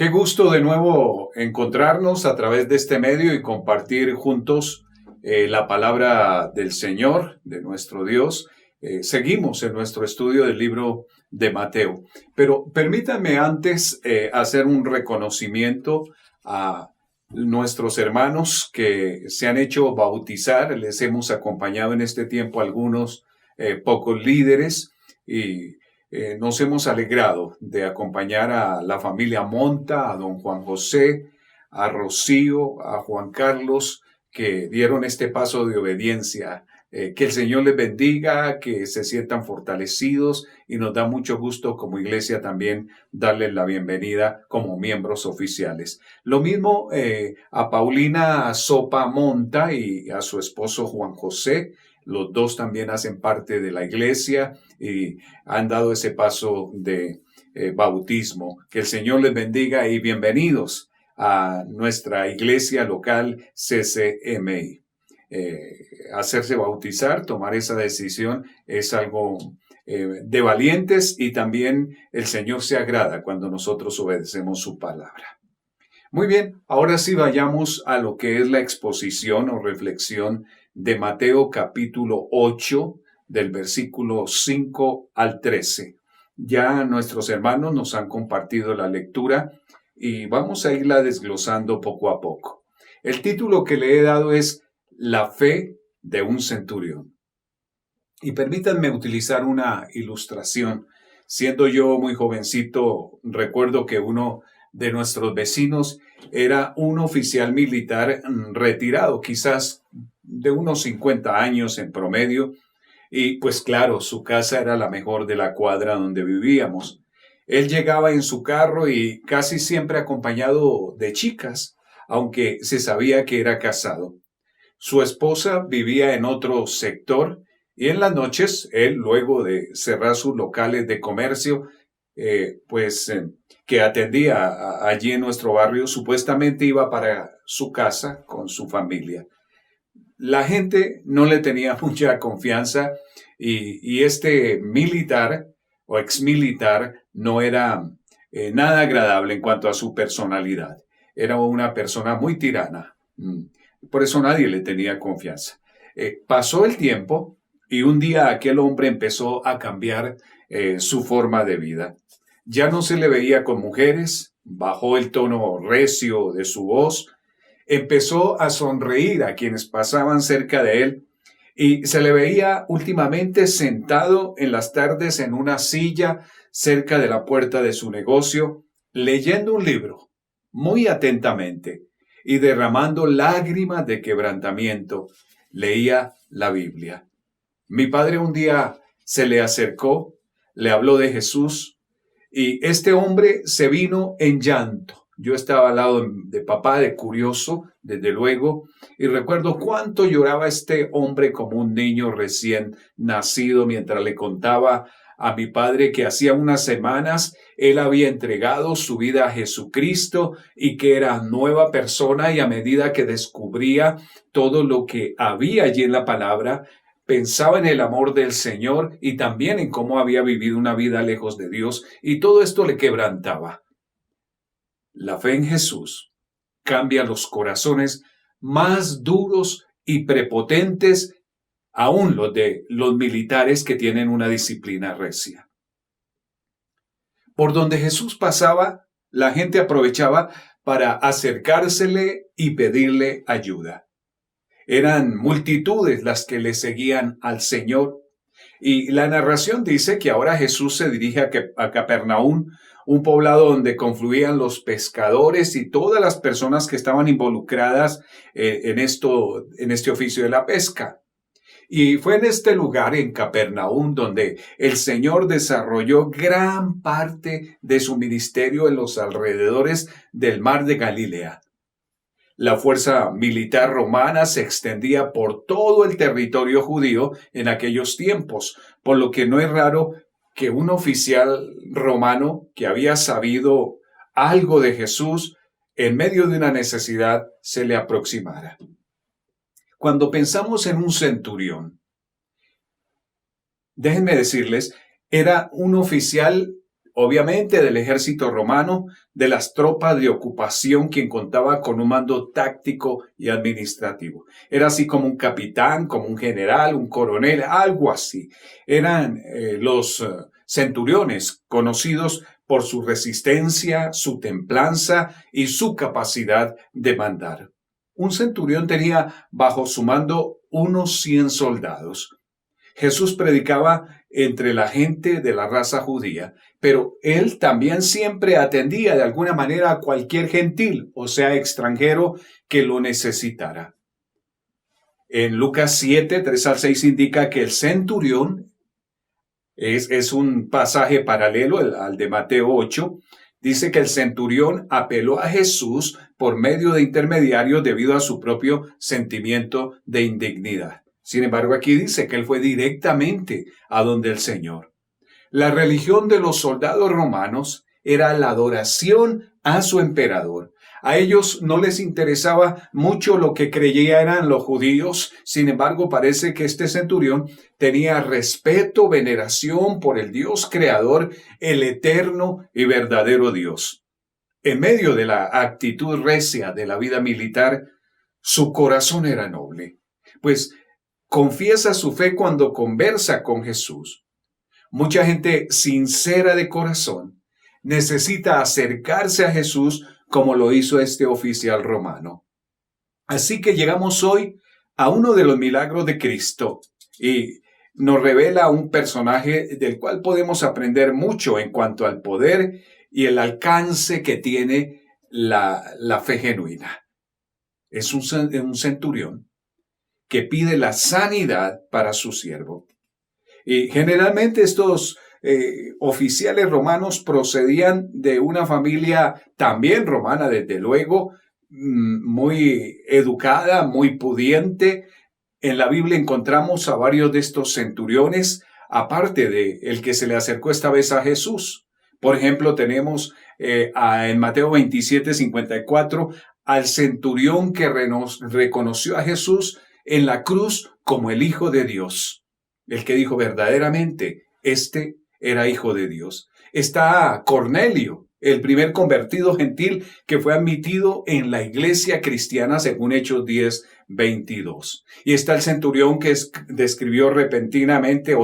Qué gusto de nuevo encontrarnos a través de este medio y compartir juntos la palabra del Señor, de nuestro Dios. Seguimos en nuestro estudio del libro de Mateo. Pero permítanme antes hacer un reconocimiento a nuestros hermanos que se han hecho bautizar. Les hemos acompañado en este tiempo algunos pocos líderes y nos hemos alegrado de acompañar a la familia Monta, a don Juan José, a Rocío, a Juan Carlos, que dieron este paso de obediencia. Que el Señor les bendiga, que se sientan fortalecidos y nos da mucho gusto como iglesia también darles la bienvenida como miembros oficiales. Lo mismo a Paulina Sopa Monta y a su esposo Juan José. Los dos también hacen parte de la iglesia y han dado ese paso de bautismo. Que el Señor les bendiga y bienvenidos a nuestra iglesia local CCMI. Hacerse bautizar, tomar esa decisión es algo de valientes y también el Señor se agrada cuando nosotros obedecemos su palabra. Muy bien, ahora sí vayamos a lo que es la exposición o reflexión de Mateo capítulo 8, del versículo 5 al 13. Ya nuestros hermanos nos han compartido la lectura y vamos a irla desglosando poco a poco. El título que le he dado es La fe de un centurión. Y permítanme utilizar una ilustración. Siendo yo muy jovencito, recuerdo que uno de nuestros vecinos era un oficial militar retirado, quizás de unos 50 años en promedio, y pues claro, su casa era la mejor de la cuadra donde vivíamos. Él llegaba en su carro y casi siempre acompañado de chicas, aunque se sabía que era casado. Su esposa vivía en otro sector y en las noches, él, luego de cerrar sus locales de comercio, que atendía allí en nuestro barrio, supuestamente iba para su casa con su familia. La gente no le tenía mucha confianza y este militar o exmilitar no era nada agradable en cuanto a su personalidad. Era una persona muy tirana. Por eso nadie le tenía confianza. Pasó el tiempo y un día aquel hombre empezó a cambiar su forma de vida. Ya no se le veía con mujeres, bajó el tono recio de su voz, empezó a sonreír a quienes pasaban cerca de él y se le veía últimamente sentado en las tardes en una silla cerca de la puerta de su negocio, leyendo un libro muy atentamente y derramando lágrimas de quebrantamiento. Leía la Biblia. Mi padre un día se le acercó, le habló de Jesús y este hombre se vino en llanto. Yo estaba al lado de papá, de curioso, desde luego, y recuerdo cuánto lloraba este hombre como un niño recién nacido mientras le contaba a mi padre que hacía unas semanas él había entregado su vida a Jesucristo y que era nueva persona, y a medida que descubría todo lo que había allí en la palabra, pensaba en el amor del Señor y también en cómo había vivido una vida lejos de Dios, y todo esto le quebrantaba. La fe en Jesús cambia los corazones más duros y prepotentes, aún los de los militares que tienen una disciplina recia. Por donde Jesús pasaba, la gente aprovechaba para acercársele y pedirle ayuda. Eran multitudes las que le seguían al Señor. Y la narración dice que ahora Jesús se dirige a Capernaum, un poblado donde confluían los pescadores y todas las personas que estaban involucradas en este oficio de la pesca. Y fue en este lugar, en Capernaum, donde el Señor desarrolló gran parte de su ministerio en los alrededores del mar de Galilea. La fuerza militar romana se extendía por todo el territorio judío en aquellos tiempos, por lo que no es raro que un oficial romano que había sabido algo de Jesús, en medio de una necesidad, se le aproximara. Cuando pensamos en un centurión, déjenme decirles, era un oficial obviamente del ejército romano, de las tropas de ocupación, quien contaba con un mando táctico y administrativo. Era así como un capitán, como un general, un coronel, algo así. Eran los centuriones, conocidos por su resistencia, su templanza y su capacidad de mandar. Un centurión tenía bajo su mando unos 100 soldados. Jesús predicaba entre la gente de la raza judía, pero él también siempre atendía de alguna manera a cualquier gentil, o sea, extranjero, que lo necesitara. En Lucas 7, 3 al 6 indica que el centurión, es un pasaje paralelo al de Mateo 8, dice que el centurión apeló a Jesús por medio de intermediarios debido a su propio sentimiento de indignidad. Sin embargo, aquí dice que él fue directamente a donde el Señor. La religión de los soldados romanos era la adoración a su emperador. A ellos no les interesaba mucho lo que creyeran los judíos. Sin embargo, parece que este centurión tenía respeto, veneración por el Dios creador, el eterno y verdadero Dios. En medio de la actitud recia de la vida militar, su corazón era noble, pues confiesa su fe cuando conversa con Jesús. Mucha gente sincera de corazón necesita acercarse a Jesús como lo hizo este oficial romano. Así que llegamos hoy a uno de los milagros de Cristo y nos revela un personaje del cual podemos aprender mucho en cuanto al poder y el alcance que tiene la fe genuina. Es un centurión que pide la sanidad para su siervo. Y generalmente estos oficiales romanos procedían de una familia también romana, desde luego, muy educada, muy pudiente. En la Biblia encontramos a varios de estos centuriones, aparte de el que se le acercó esta vez a Jesús. Por ejemplo, tenemos en Mateo 27, 54, al centurión que reconoció a Jesús en la cruz como el Hijo de Dios. El que dijo verdaderamente, este era Hijo de Dios. Está Cornelio, el primer convertido gentil que fue admitido en la iglesia cristiana según Hechos 10, 22. Y está el centurión que descubrió repentinamente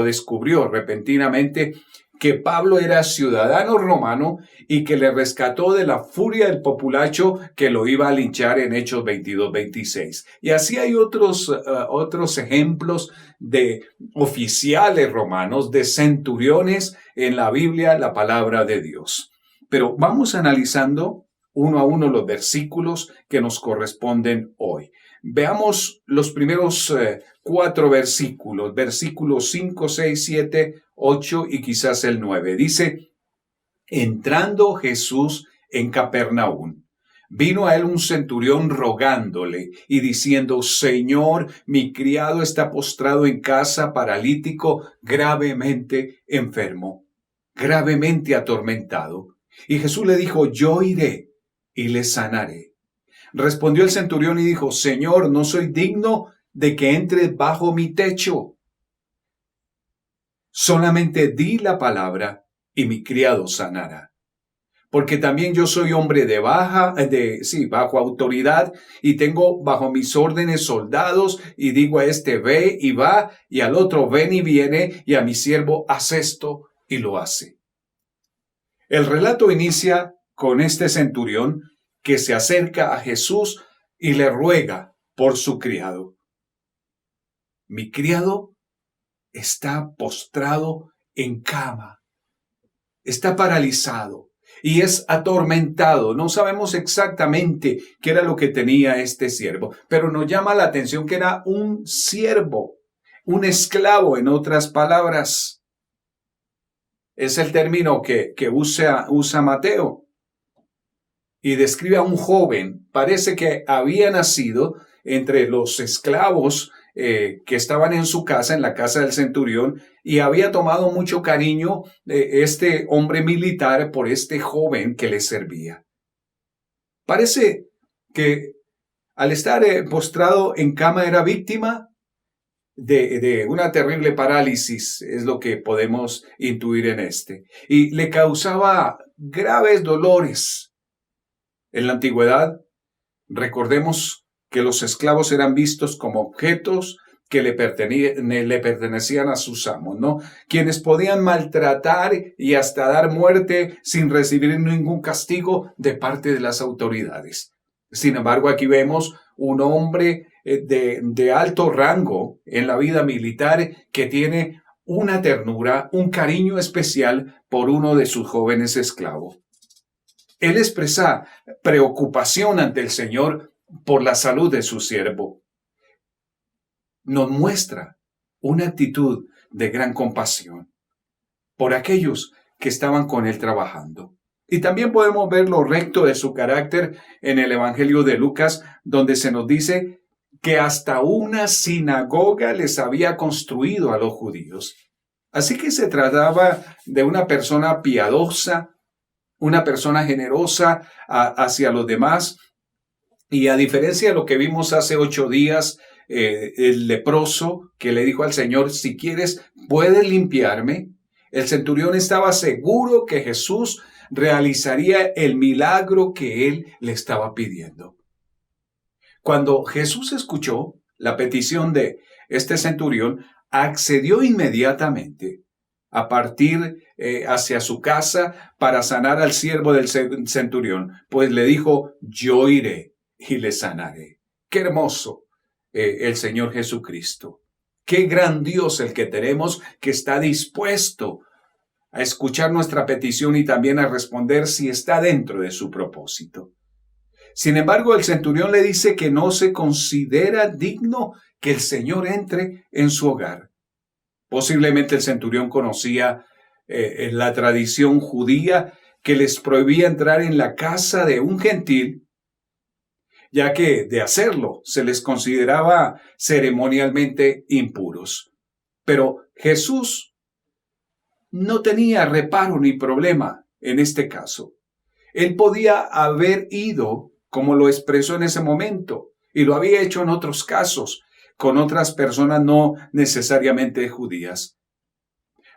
que Pablo era ciudadano romano y que le rescató de la furia del populacho que lo iba a linchar en Hechos 22, 26. Y así hay otros ejemplos de oficiales romanos, de centuriones en la Biblia, la palabra de Dios. Pero vamos analizando uno a uno los versículos que nos corresponden hoy. Veamos los primeros 4 versículos, versículos 5, 6, 7, 8 y quizás el 9. Dice, entrando Jesús en Capernaum, vino a él un centurión rogándole y diciendo, Señor, mi criado está postrado en casa, paralítico, gravemente enfermo, gravemente atormentado. Y Jesús le dijo, yo iré y le sanaré. Respondió el centurión y dijo, Señor, no soy digno de que entres bajo mi techo. Solamente di la palabra y mi criado sanará. Porque también yo soy hombre bajo autoridad y tengo bajo mis órdenes soldados y digo a este ve y va y al otro ven y viene y a mi siervo haz esto y lo hace. El relato inicia con este centurión que se acerca a Jesús y le ruega por su criado. Mi criado está postrado en cama, está paralizado y es atormentado. No sabemos exactamente qué era lo que tenía este siervo, pero nos llama la atención que era un siervo, un esclavo, en otras palabras. Es el término que usa Mateo. Y describe a un joven, parece que había nacido entre los esclavos que estaban en su casa, en la casa del centurión, y había tomado mucho cariño este hombre militar por este joven que le servía. Parece que al estar postrado en cama era víctima de una terrible parálisis, es lo que podemos intuir en este. Y le causaba graves dolores. En la antigüedad, recordemos que los esclavos eran vistos como objetos que le pertenecían a sus amos, ¿no? Quienes podían maltratar y hasta dar muerte sin recibir ningún castigo de parte de las autoridades. Sin embargo, aquí vemos un hombre de alto rango en la vida militar que tiene una ternura, un cariño especial por uno de sus jóvenes esclavos. Él expresa preocupación ante el Señor por la salud de su siervo. Nos muestra una actitud de gran compasión por aquellos que estaban con él trabajando. Y también podemos ver lo recto de su carácter en el Evangelio de Lucas, donde se nos dice que hasta una sinagoga les había construido a los judíos. Así que se trataba de una persona piadosa, una persona generosa hacia los demás. Y a diferencia de lo que vimos hace 8 días, el leproso que le dijo al Señor, si quieres, puedes limpiarme. El centurión estaba seguro que Jesús realizaría el milagro que él le estaba pidiendo. Cuando Jesús escuchó la petición de este centurión, accedió inmediatamente a partir hacia su casa para sanar al siervo del centurión, pues le dijo, yo iré y le sanaré. Qué hermoso el Señor Jesucristo. Qué gran Dios el que tenemos, que está dispuesto a escuchar nuestra petición y también a responder si está dentro de su propósito. Sin embargo, el centurión le dice que no se considera digno que el Señor entre en su hogar. Posiblemente el centurión conocía la tradición judía que les prohibía entrar en la casa de un gentil, ya que de hacerlo se les consideraba ceremonialmente impuros. Pero Jesús no tenía reparo ni problema en este caso. Él podía haber ido, como lo expresó en ese momento, y lo había hecho en otros casos, con otras personas no necesariamente judías.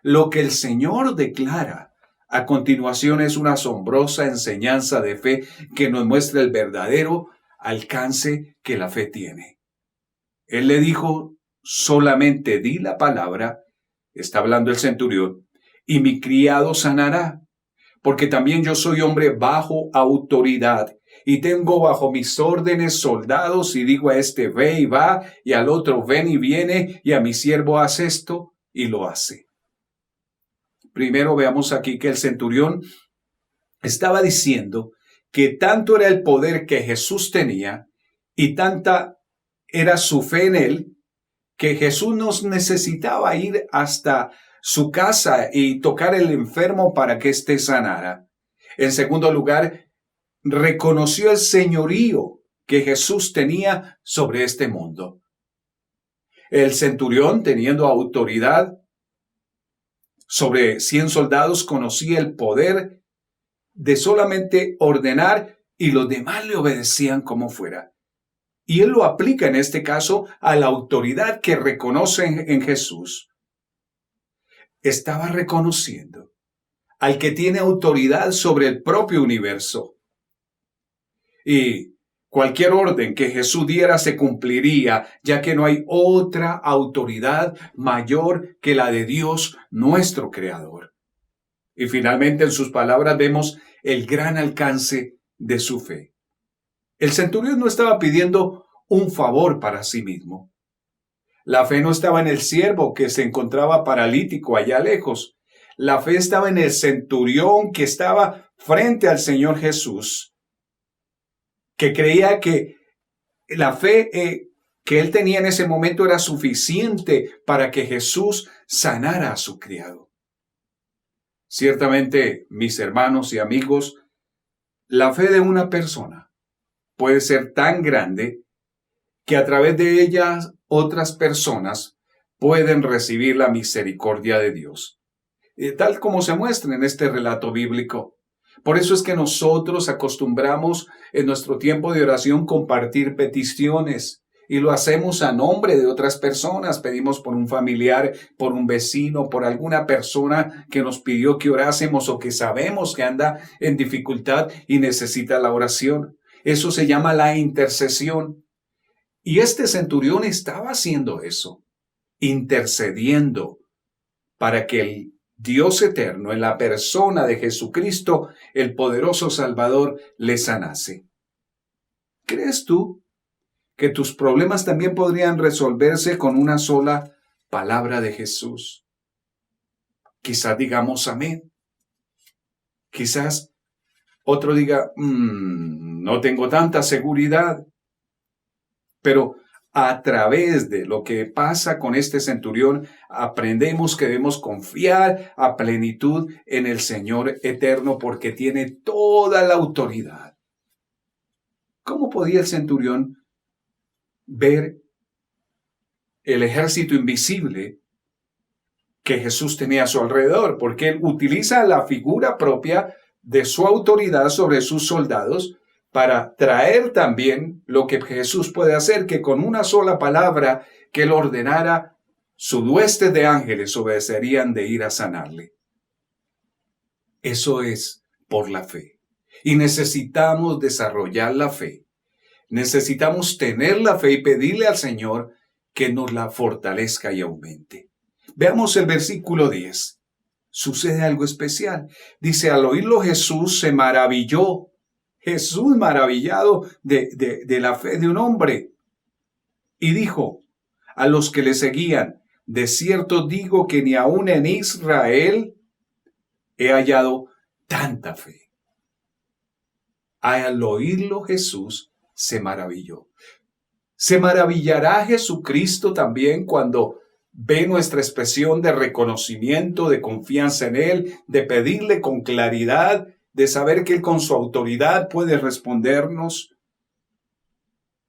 Lo que el Señor declara a continuación es una asombrosa enseñanza de fe que nos muestra el verdadero alcance que la fe tiene. Él le dijo, solamente di la palabra, está hablando el centurión, y mi criado sanará, porque también yo soy hombre bajo autoridad, y tengo bajo mis órdenes soldados, y digo a este ve y va, y al otro ven y viene, y a mi siervo haz esto, y lo hace. Primero veamos aquí que el centurión estaba diciendo que tanto era el poder que Jesús tenía y tanta era su fe en él, que Jesús no necesitaba ir hasta su casa y tocar el enfermo para que éste sanara. En segundo lugar, reconoció el señorío que Jesús tenía sobre este mundo. El centurión, teniendo autoridad sobre 100 soldados, conocía el poder de solamente ordenar y los demás le obedecían como fuera. Y él lo aplica en este caso a la autoridad que reconoce en Jesús. Estaba reconociendo al que tiene autoridad sobre el propio universo. Y cualquier orden que Jesús diera se cumpliría, ya que no hay otra autoridad mayor que la de Dios, nuestro Creador. Y finalmente en sus palabras vemos el gran alcance de su fe. El centurión no estaba pidiendo un favor para sí mismo. La fe no estaba en el siervo que se encontraba paralítico allá lejos. La fe estaba en el centurión que estaba frente al Señor Jesús, que creía que la fe que él tenía en ese momento era suficiente para que Jesús sanara a su criado. Ciertamente, mis hermanos y amigos, la fe de una persona puede ser tan grande que a través de ella otras personas pueden recibir la misericordia de Dios, tal como se muestra en este relato bíblico. Por eso es que nosotros acostumbramos en nuestro tiempo de oración compartir peticiones y lo hacemos a nombre de otras personas. Pedimos por un familiar, por un vecino, por alguna persona que nos pidió que orásemos o que sabemos que anda en dificultad y necesita la oración. Eso se llama la intercesión. Y este centurión estaba haciendo eso, intercediendo para que el Dios eterno, en la persona de Jesucristo, el poderoso Salvador, le sanase. ¿Crees tú que tus problemas también podrían resolverse con una sola palabra de Jesús? Quizás digamos amén. Quizás otro diga, no tengo tanta seguridad. Pero a través de lo que pasa con este centurión, aprendemos que debemos confiar a plenitud en el Señor eterno porque tiene toda la autoridad. ¿Cómo podía el centurión ver el ejército invisible que Jesús tenía a su alrededor? Porque él utiliza la figura propia de su autoridad sobre sus soldados para traer también lo que Jesús puede hacer, que con una sola palabra que él ordenara, su hueste de ángeles obedecerían de ir a sanarle. Eso es por la fe. Y necesitamos desarrollar la fe. Necesitamos tener la fe y pedirle al Señor que nos la fortalezca y aumente. Veamos el versículo 10. Sucede algo especial. Dice, al oírlo Jesús se maravilló. Jesús maravillado de la fe de un hombre. Y dijo a los que le seguían, de cierto digo que ni aun en Israel he hallado tanta fe. Al oírlo Jesús se maravilló. ¿Se maravillará Jesucristo también cuando ve nuestra expresión de reconocimiento, de confianza en Él, de pedirle con claridad, de saber que Él con su autoridad puede respondernos?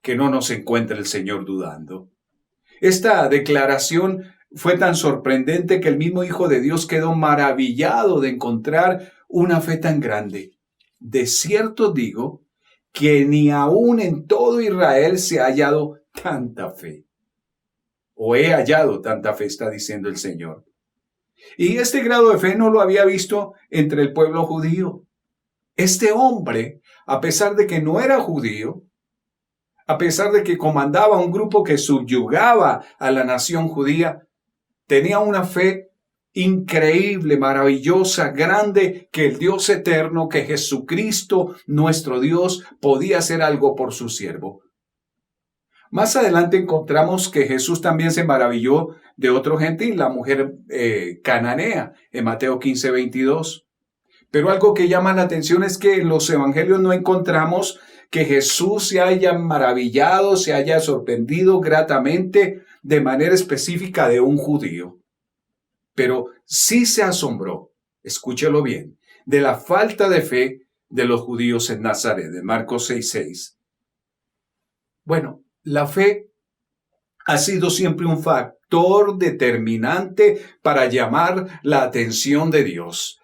Que no nos encuentre el Señor dudando. Esta declaración fue tan sorprendente que el mismo Hijo de Dios quedó maravillado de encontrar una fe tan grande. De cierto digo que ni aún en todo Israel se ha hallado tanta fe. O he hallado tanta fe, está diciendo el Señor. Y este grado de fe no lo había visto entre el pueblo judío. Este hombre, a pesar de que no era judío, a pesar de que comandaba un grupo que subyugaba a la nación judía, tenía una fe increíble, maravillosa, grande, que el Dios eterno, que Jesucristo, nuestro Dios, podía hacer algo por su siervo. Más adelante encontramos que Jesús también se maravilló de otro gentil, la mujer cananea, en Mateo 15:22. Pero algo que llama la atención es que en los evangelios no encontramos que Jesús se haya maravillado, se haya sorprendido gratamente de manera específica de un judío. Pero sí se asombró, escúchelo bien, de la falta de fe de los judíos en Nazaret, de Marcos 6:6. Bueno, la fe ha sido siempre un factor determinante para llamar la atención de Dios.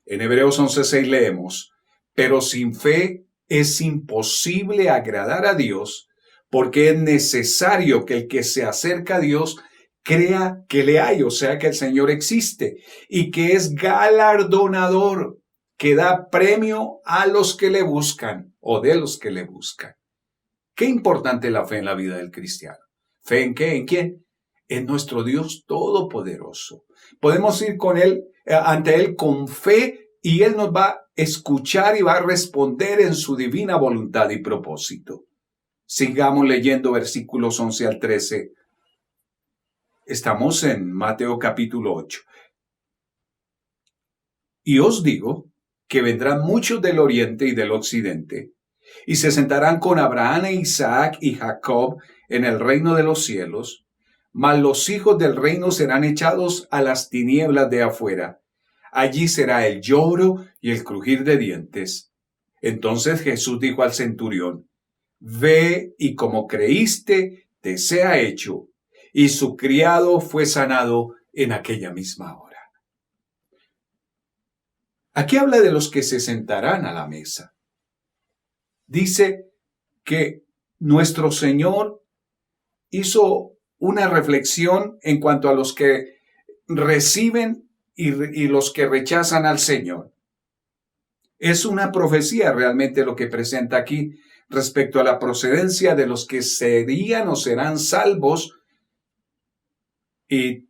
En Hebreos 11:6 leemos, pero sin fe es imposible agradar a Dios, porque es necesario que el que se acerca a Dios crea que le hay, o sea que el Señor existe, y que es galardonador, que da premio a los que le buscan, o de los que le buscan. Qué importante es la fe en la vida del cristiano. ¿Fe en qué? ¿En quién? En nuestro Dios todopoderoso. Podemos ir con Él, ante Él con fe, y Él nos va a escuchar y va a responder en su divina voluntad y propósito. Sigamos leyendo versículos 11 al 13. Estamos en Mateo capítulo 8. Y os digo que vendrán muchos del oriente y del occidente, y se sentarán con Abraham e Isaac y Jacob en el reino de los cielos, mas los hijos del reino serán echados a las tinieblas de afuera. Allí será el lloro y el crujir de dientes. Entonces Jesús dijo al centurión, ve y como creíste, te sea hecho. Y su criado fue sanado en aquella misma hora. Aquí habla de los que se sentarán a la mesa. Dice que nuestro Señor hizo una reflexión en cuanto a los que reciben y los que rechazan al Señor. Es una profecía realmente lo que presenta aquí respecto a la procedencia de los que serían o serán salvos, y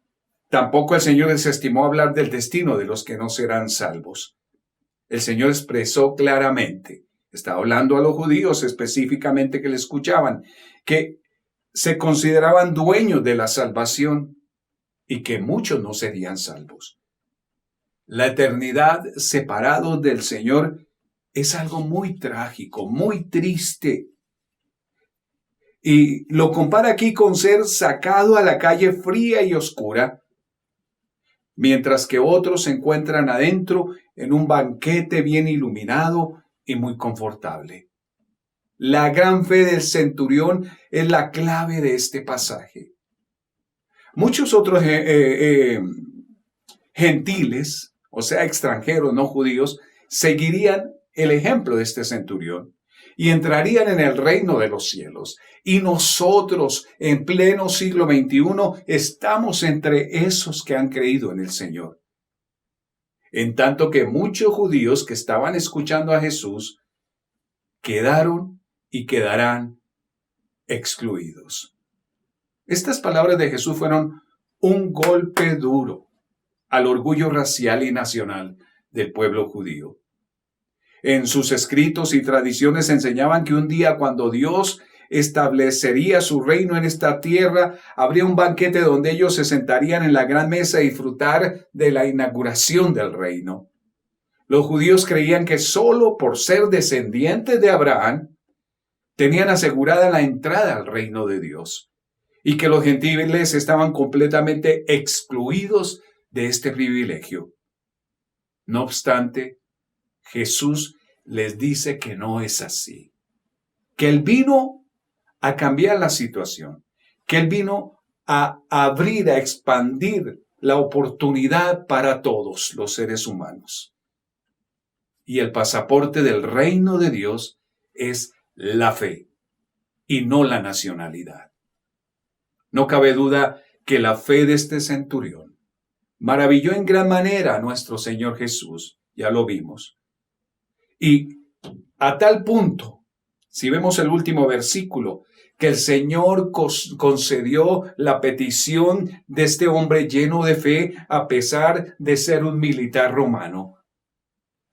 tampoco el Señor desestimó hablar del destino de los que no serán salvos. El Señor expresó claramente, está hablando a los judíos específicamente que le escuchaban, que se consideraban dueños de la salvación y que muchos no serían salvos. La eternidad separados del Señor es algo muy trágico, muy triste. Y lo compara aquí con ser sacado a la calle fría y oscura, mientras que otros se encuentran adentro en un banquete bien iluminado y muy confortable. La gran fe del centurión es la clave de este pasaje. Muchos otros gentiles, o sea, extranjeros, no judíos, seguirían el ejemplo de este centurión y entrarían en el reino de los cielos. Y nosotros, en pleno siglo XXI, estamos entre esos que han creído en el Señor. En tanto que muchos judíos que estaban escuchando a Jesús quedaron y quedarán excluidos. Estas palabras de Jesús fueron un golpe duro al orgullo racial y nacional del pueblo judío. En sus escritos y tradiciones enseñaban que un día cuando Dios establecería su reino en esta tierra, habría un banquete donde ellos se sentarían en la gran mesa a disfrutar de la inauguración del reino. Los judíos creían que solo por ser descendientes de Abraham tenían asegurada la entrada al reino de Dios y que los gentiles estaban completamente excluidos de este privilegio. No obstante, Jesús les dice que no es así, que Él vino a cambiar la situación, que Él vino a abrir, a expandir la oportunidad para todos los seres humanos. Y el pasaporte del reino de Dios es la fe y no la nacionalidad. No cabe duda que la fe de este centurión maravilló en gran manera a nuestro Señor Jesús, ya lo vimos. Y a tal punto, si vemos el último versículo, que el Señor concedió la petición de este hombre lleno de fe a pesar de ser un militar romano.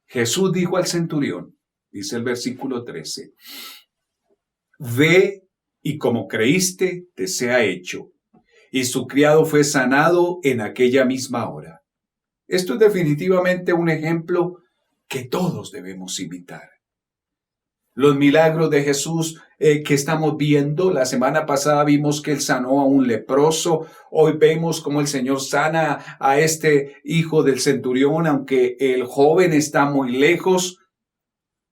Jesús dijo al centurión, dice el versículo 13, ve y como creíste te sea hecho. Y su criado fue sanado en aquella misma hora. Esto es definitivamente un ejemplo que todos debemos imitar. Los milagros de Jesús que estamos viendo, la semana pasada vimos que Él sanó a un leproso, hoy vemos cómo el Señor sana a este hijo del centurión, aunque el joven está muy lejos,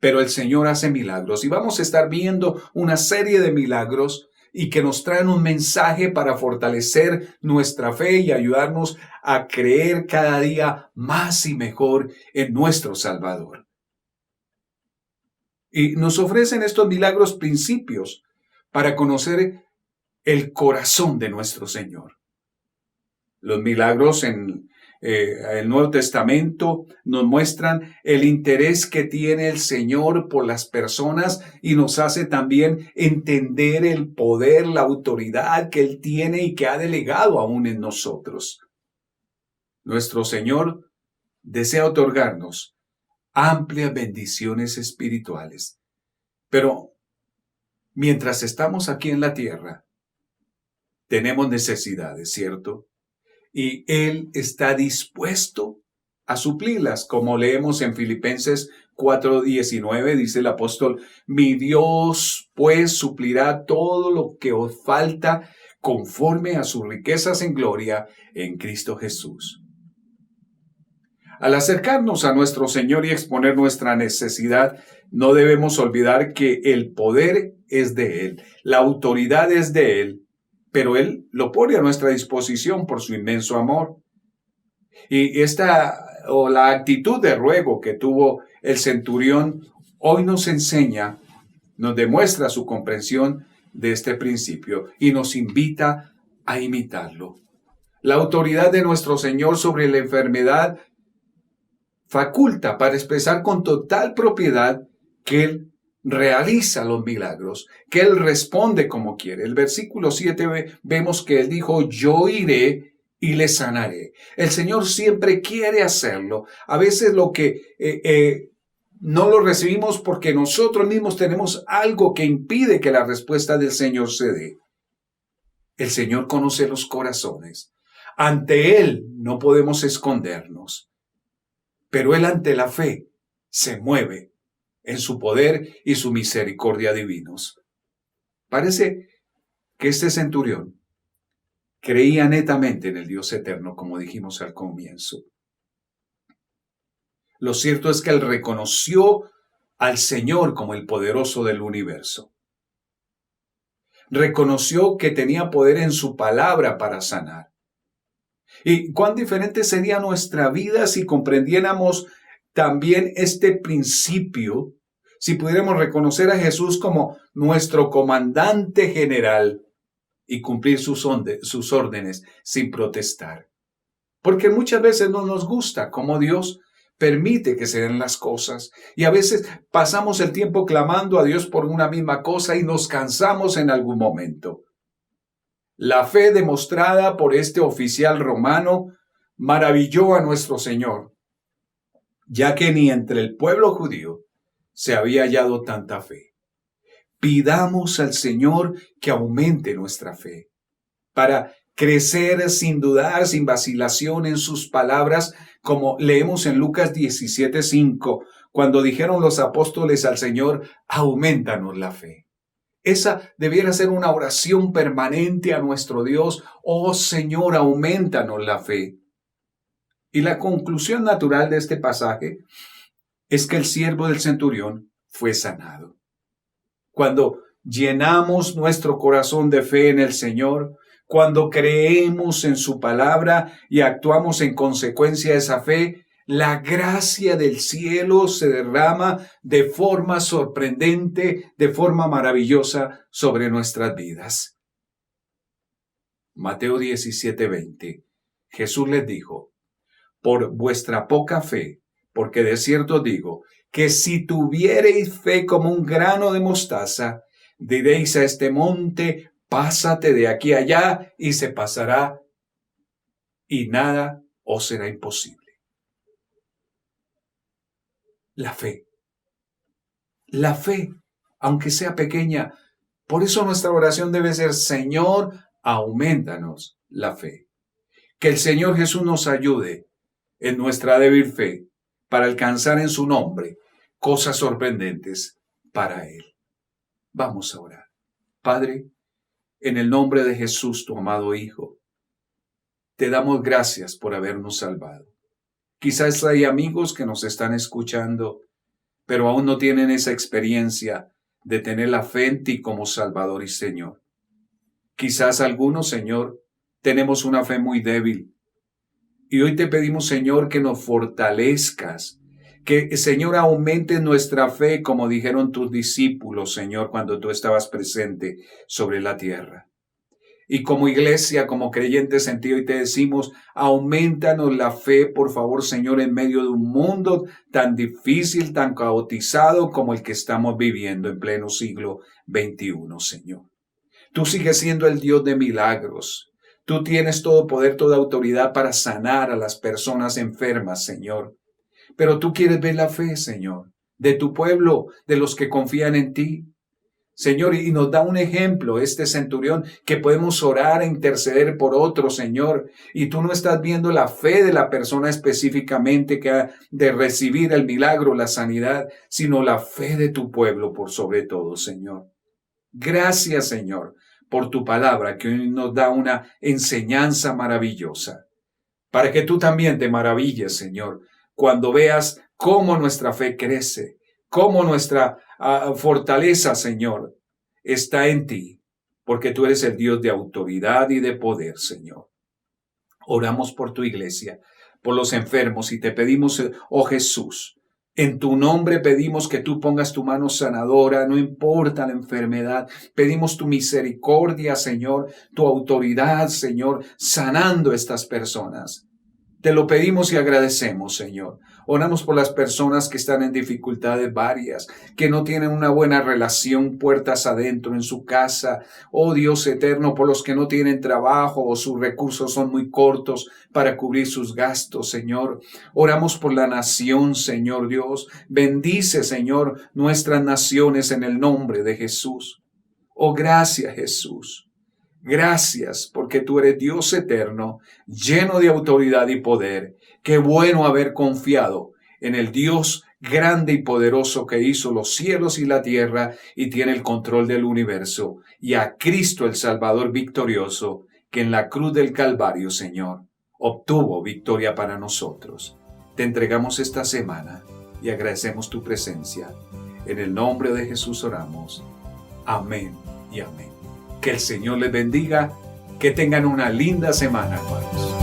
pero el Señor hace milagros. Y vamos a estar viendo una serie de milagros y que nos traen un mensaje para fortalecer nuestra fe y ayudarnos a creer cada día más y mejor en nuestro Salvador. Y nos ofrecen estos milagros principios para conocer el corazón de nuestro Señor. Los milagros en el Nuevo Testamento nos muestran el interés que tiene el Señor por las personas y nos hace también entender el poder, la autoridad que Él tiene y que ha delegado aún en nosotros. Nuestro Señor desea otorgarnos amplias bendiciones espirituales, pero mientras estamos aquí en la tierra, tenemos necesidades, ¿cierto? Y Él está dispuesto a suplirlas, como leemos en Filipenses 4:19, dice el apóstol, mi Dios pues suplirá todo lo que os falta conforme a sus riquezas en gloria en Cristo Jesús. Al acercarnos a nuestro Señor y exponer nuestra necesidad, no debemos olvidar que el poder es de Él, la autoridad es de Él, pero Él lo pone a nuestra disposición por su inmenso amor. Y la actitud de ruego que tuvo el centurión hoy nos enseña, nos demuestra su comprensión de este principio y nos invita a imitarlo. La autoridad de nuestro Señor sobre la enfermedad faculta para expresar con total propiedad que Él realiza los milagros, que Él responde como quiere. El versículo 7 vemos que Él dijo, yo iré y le sanaré. El Señor siempre quiere hacerlo. A veces lo que no lo recibimos porque nosotros mismos tenemos algo que impide que la respuesta del Señor se dé. El Señor conoce los corazones. Ante Él no podemos escondernos, pero Él ante la fe se mueve en su poder y su misericordia divinos. Parece que este centurión creía netamente en el Dios eterno, como dijimos al comienzo. Lo cierto es que él reconoció al Señor como el poderoso del universo. Reconoció que tenía poder en su palabra para sanar. Y cuán diferente sería nuestra vida si comprendiéramos también este principio, si pudiéramos reconocer a Jesús como nuestro comandante general y cumplir sus órdenes sin protestar. Porque muchas veces no nos gusta cómo Dios permite que se den las cosas. Y a veces pasamos el tiempo clamando a Dios por una misma cosa y nos cansamos en algún momento. La fe demostrada por este oficial romano maravilló a nuestro Señor, ya que ni entre el pueblo judío se había hallado tanta fe. Pidamos al Señor que aumente nuestra fe, para crecer sin dudar, sin vacilación en sus palabras, como leemos en Lucas 17:5, cuando dijeron los apóstoles al Señor, aumentanos la fe. Esa debiera ser una oración permanente a nuestro Dios. Oh Señor, aumentanos la fe. Y la conclusión natural de este pasaje es que el siervo del centurión fue sanado. Cuando llenamos nuestro corazón de fe en el Señor, cuando creemos en su palabra y actuamos en consecuencia de esa fe, la gracia del cielo se derrama de forma sorprendente, de forma maravillosa sobre nuestras vidas. Mateo 17:20. Jesús les dijo, por vuestra poca fe, porque de cierto digo, que si tuviereis fe como un grano de mostaza, diréis a este monte, pásate de aquí allá, y se pasará, y nada os será imposible. La fe, aunque sea pequeña. Por eso nuestra oración debe ser, Señor, aumentanos la fe. Que el Señor Jesús nos ayude en nuestra débil fe para alcanzar en su nombre cosas sorprendentes para Él. Vamos a orar. Padre, en el nombre de Jesús, tu amado Hijo, te damos gracias por habernos salvado. Quizás hay amigos que nos están escuchando, pero aún no tienen esa experiencia de tener la fe en ti como Salvador y Señor. Quizás algunos, Señor, tenemos una fe muy débil. Y hoy te pedimos, Señor, que nos fortalezcas, que, Señor, aumente nuestra fe, como dijeron tus discípulos, Señor, cuando tú estabas presente sobre la tierra. Y como iglesia, como creyentes en ti, hoy te decimos, aumentanos la fe, por favor, Señor, en medio de un mundo tan difícil, tan caotizado como el que estamos viviendo en pleno siglo XXI, Señor. Tú sigues siendo el Dios de milagros. Tú tienes todo poder, toda autoridad para sanar a las personas enfermas, Señor. Pero tú quieres ver la fe, Señor, de tu pueblo, de los que confían en ti. Señor, y nos da un ejemplo, este centurión, que podemos orar e interceder por otro, Señor. Y tú no estás viendo la fe de la persona específicamente que ha de recibir el milagro, la sanidad, sino la fe de tu pueblo por sobre todo, Señor. Gracias, Señor, por tu palabra que hoy nos da una enseñanza maravillosa. Para que tú también te maravilles, Señor, cuando veas cómo nuestra fe crece, cómo nuestra fortaleza, Señor, está en ti, porque tú eres el Dios de autoridad y de poder, Señor. Oramos por tu iglesia, por los enfermos, y te pedimos, oh Jesús, En tu nombre pedimos que tú pongas tu mano sanadora, no importa la enfermedad. Pedimos tu misericordia, Señor, tu autoridad, Señor, sanando a estas personas. Te lo pedimos y agradecemos, Señor. Oramos por las personas que están en dificultades varias, que no tienen una buena relación puertas adentro en su casa. Oh Dios eterno, por los que no tienen trabajo o sus recursos son muy cortos para cubrir sus gastos, Señor. Oramos por la nación, Señor Dios. Bendice, Señor, nuestras naciones en el nombre de Jesús. Oh, gracias, Jesús. Gracias porque tú eres Dios eterno, lleno de autoridad y poder. Qué bueno haber confiado en el Dios grande y poderoso que hizo los cielos y la tierra y tiene el control del universo, y a Cristo el Salvador victorioso, que en la cruz del Calvario, Señor, obtuvo victoria para nosotros. Te entregamos esta semana y agradecemos tu presencia. En el nombre de Jesús oramos. Amén y amén. Que el Señor les bendiga. Que tengan una linda semana, hermanos.